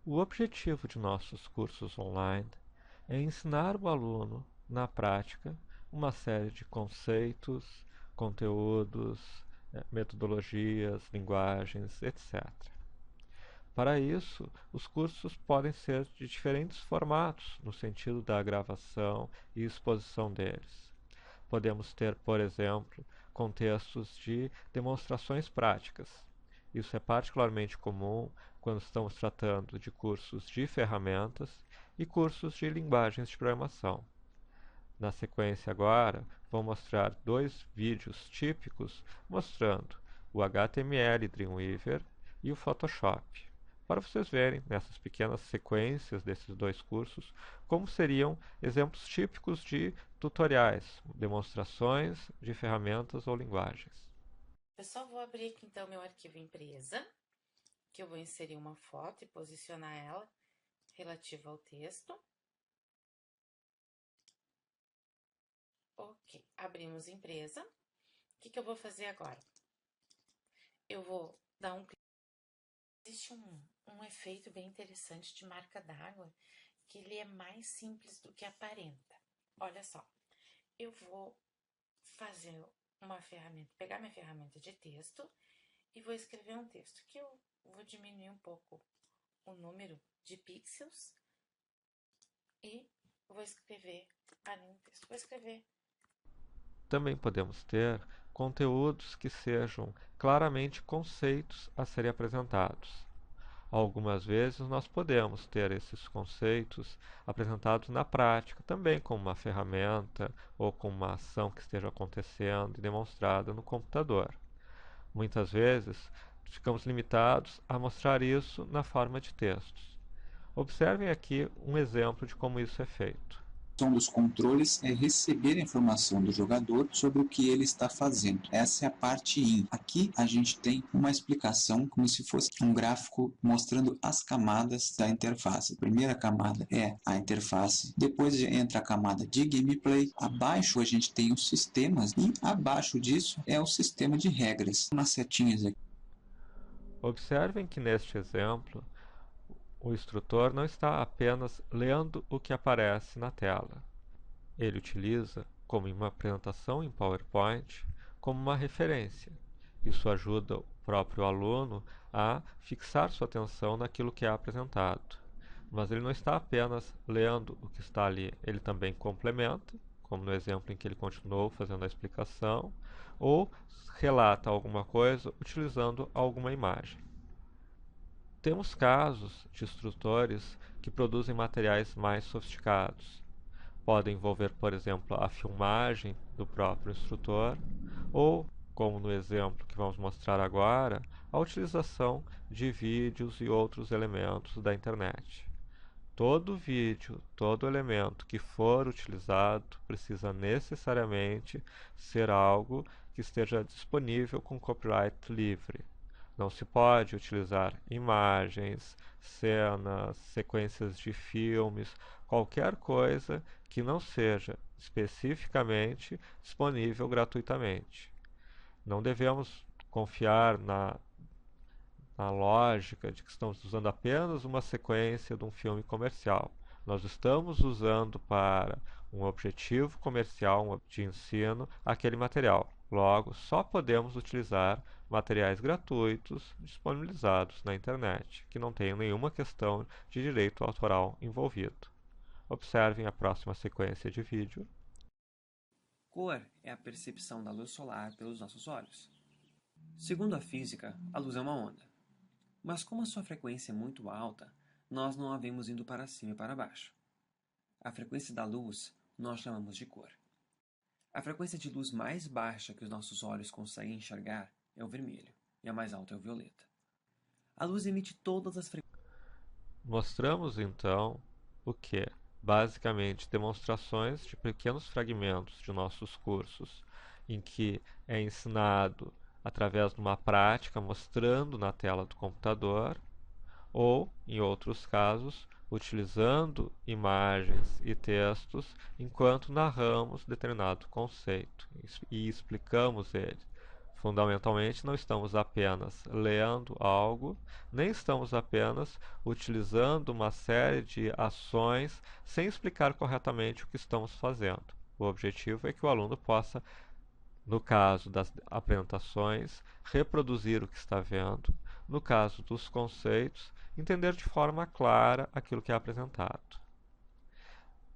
O objetivo de nossos cursos online é ensinar o aluno, na prática, uma série de conceitos, conteúdos, metodologias, linguagens, etc. Para isso, os cursos podem ser de diferentes formatos, no sentido da gravação e exposição deles. Podemos ter, por exemplo, contextos de demonstrações práticas. Isso é particularmente comum quando estamos tratando de cursos de ferramentas e cursos de linguagens de programação. Na sequência agora, vou mostrar dois vídeos típicos mostrando o HTML Dreamweaver e o Photoshop, para vocês verem nessas pequenas sequências desses dois cursos como seriam exemplos típicos de tutoriais, demonstrações de ferramentas ou linguagens. Eu só vou abrir aqui então meu arquivo empresa, que eu vou inserir uma foto e posicionar ela relativa ao texto. Ok, abrimos empresa. O que eu vou fazer agora? Eu vou dar um clique. Existe um efeito bem interessante de marca d'água, que ele é mais simples do que aparenta. Olha só, eu vou fazer uma ferramenta, pegar minha ferramenta de texto e vou escrever um texto, que eu vou diminuir um pouco o número de pixels e vou escrever ali um texto. Vou escrever. Também podemos ter conteúdos que sejam claramente conceitos a serem apresentados. Algumas vezes nós podemos ter esses conceitos apresentados na prática, também com uma ferramenta ou com uma ação que esteja acontecendo e demonstrada no computador. Muitas vezes ficamos limitados a mostrar isso na forma de textos. Observem aqui um exemplo de como isso é feito. A função dos controles é receber a informação do jogador sobre o que ele está fazendo. Essa é a parte in. Aqui a gente tem uma explicação como se fosse um gráfico mostrando as camadas da interface. A primeira camada é a interface, depois entra a camada de gameplay, abaixo a gente tem os sistemas e abaixo disso é o sistema de regras. Umas setinhas aqui. Observem que neste exemplo o instrutor não está apenas lendo o que aparece na tela. Ele utiliza, como em uma apresentação em PowerPoint, como uma referência. Isso ajuda o próprio aluno a fixar sua atenção naquilo que é apresentado. Mas ele não está apenas lendo o que está ali, ele também complementa, como no exemplo em que ele continuou fazendo a explicação, ou relata alguma coisa utilizando alguma imagem. Temos casos de instrutores que produzem materiais mais sofisticados. Podem envolver, por exemplo, a filmagem do próprio instrutor ou, como no exemplo que vamos mostrar agora, a utilização de vídeos e outros elementos da internet. Todo vídeo, todo elemento que for utilizado precisa necessariamente ser algo que esteja disponível com copyright livre. Não se pode utilizar imagens, cenas, sequências de filmes, qualquer coisa que não seja especificamente disponível gratuitamente. Não devemos confiar na lógica de que estamos usando apenas uma sequência de um filme comercial. Nós estamos usando para um objetivo comercial de ensino aquele material. Logo, só podemos utilizar materiais gratuitos disponibilizados na internet, que não tenham nenhuma questão de direito autoral envolvido. Observem a próxima sequência de vídeo. Cor é a percepção da luz solar pelos nossos olhos. Segundo a física, a luz é uma onda. Mas como a sua frequência é muito alta, nós não a vemos indo para cima e para baixo. A frequência da luz nós chamamos de cor. A frequência de luz mais baixa que os nossos olhos conseguem enxergar é o vermelho, e a mais alta é o violeta. A luz emite todas as frequências. Mostramos então o que? Basicamente, demonstrações de pequenos fragmentos de nossos cursos, em que é ensinado através de uma prática mostrando na tela do computador, ou, em outros casos, utilizando imagens e textos enquanto narramos determinado conceito e explicamos ele. Fundamentalmente, não estamos apenas lendo algo, nem estamos apenas utilizando uma série de ações sem explicar corretamente o que estamos fazendo. O objetivo é que o aluno possa, no caso das apresentações, reproduzir o que está vendo, no caso dos conceitos, entender de forma clara aquilo que é apresentado.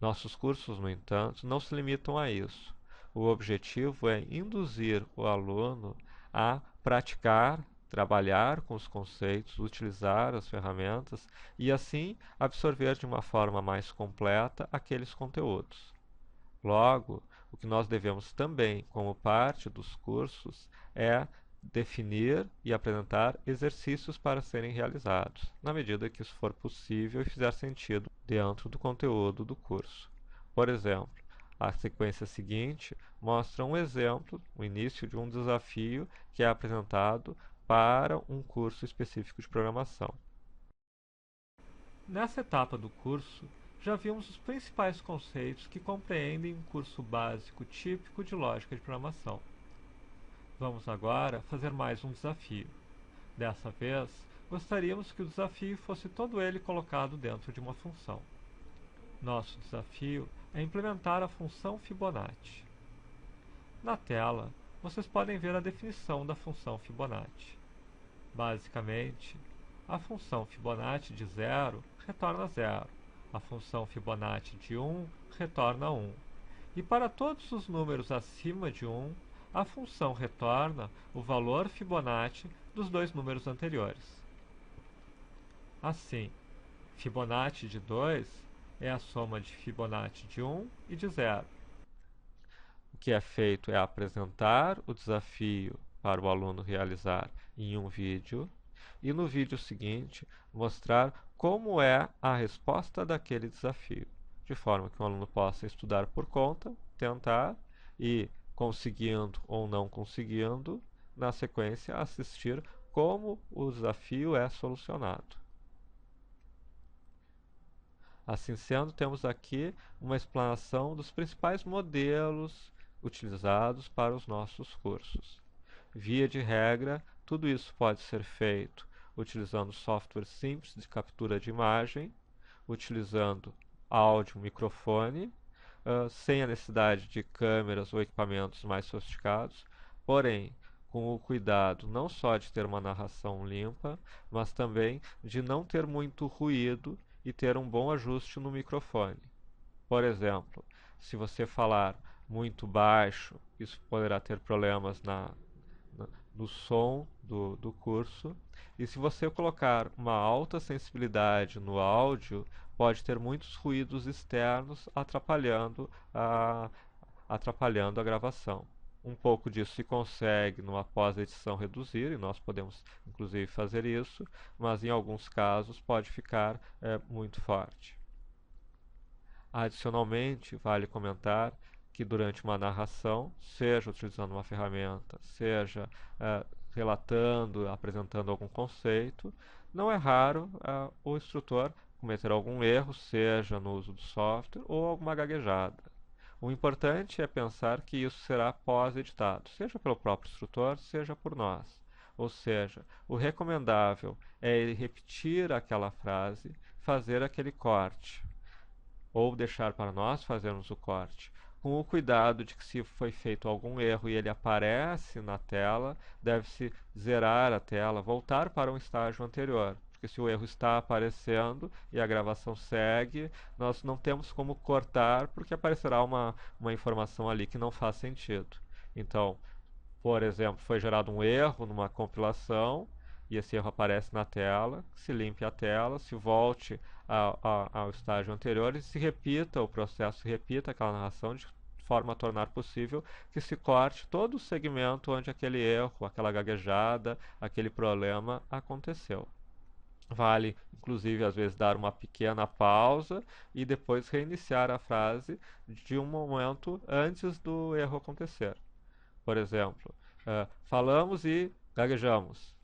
Nossos cursos, no entanto, não se limitam a isso. O objetivo é induzir o aluno a praticar, trabalhar com os conceitos, utilizar as ferramentas e, assim, absorver de uma forma mais completa aqueles conteúdos. Logo, o que nós devemos também, como parte dos cursos, é definir e apresentar exercícios para serem realizados, na medida que isso for possível e fizer sentido dentro do conteúdo do curso. Por exemplo, a sequência seguinte mostra um exemplo, o início de um desafio que é apresentado para um curso específico de programação. Nessa etapa do curso, já vimos os principais conceitos que compreendem um curso básico típico de lógica de programação. Vamos agora fazer mais um desafio. Dessa vez, gostaríamos que o desafio fosse todo ele colocado dentro de uma função. Nosso desafio é implementar a função Fibonacci. Na tela, vocês podem ver a definição da função Fibonacci. Basicamente, a função Fibonacci de 0 retorna 0, a função Fibonacci de 1 retorna 1, e para todos os números acima de 1, a função retorna o valor Fibonacci dos dois números anteriores. Assim, Fibonacci de 2 é a soma de Fibonacci de 1 e de 0. O que é feito é apresentar o desafio para o aluno realizar em um vídeo e no vídeo seguinte mostrar como é a resposta daquele desafio, de forma que o aluno possa estudar por conta, tentar e, conseguindo ou não conseguindo, na sequência assistir como o desafio é solucionado. Assim sendo, temos aqui uma explanação dos principais modelos utilizados para os nossos cursos. Via de regra, tudo isso pode ser feito utilizando software simples de captura de imagem, utilizando áudio, microfone, sem a necessidade de câmeras ou equipamentos mais sofisticados, porém, com o cuidado não só de ter uma narração limpa, mas também de não ter muito ruído e ter um bom ajuste no microfone. Por exemplo, se você falar muito baixo, isso poderá ter problemas no som do curso. E se você colocar uma alta sensibilidade no áudio, pode ter muitos ruídos externos atrapalhando a gravação. Um pouco disso se consegue numa pós-edição reduzir, e nós podemos inclusive fazer isso, mas em alguns casos pode ficar muito forte. Adicionalmente, vale comentar que durante uma narração, seja utilizando uma ferramenta, seja relatando, apresentando algum conceito, não é raro o instrutor cometer algum erro, seja no uso do software ou alguma gaguejada. O importante é pensar que isso será pós-editado, seja pelo próprio instrutor, seja por nós. Ou seja, o recomendável é ele repetir aquela frase, fazer aquele corte, ou deixar para nós fazermos o corte, com o cuidado de que se foi feito algum erro e ele aparece na tela, deve-se zerar a tela, voltar para um estágio anterior. Porque se o erro está aparecendo e a gravação segue, nós não temos como cortar, porque aparecerá uma informação ali que não faz sentido. Então, por exemplo, foi gerado um erro numa compilação, e esse erro aparece na tela, se limpe a tela, se volte ao estágio anterior e se repita o processo, se repita aquela narração de forma a tornar possível que se corte todo o segmento onde aquele erro, aquela gaguejada, aquele problema aconteceu. Vale, inclusive, às vezes dar uma pequena pausa e depois reiniciar a frase de um momento antes do erro acontecer. Por exemplo, falamos e gaguejamos.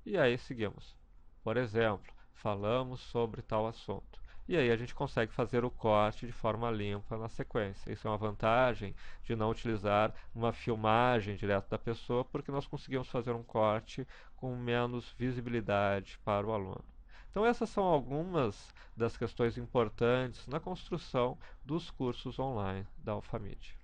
E aí seguimos. Por exemplo, falamos sobre tal assunto. E aí a gente consegue fazer o corte de forma limpa na sequência. Isso é uma vantagem de não utilizar uma filmagem direto da pessoa, porque nós conseguimos fazer um corte com menos visibilidade para o aluno. Então essas são algumas das questões importantes na construção dos cursos online da Alfamid.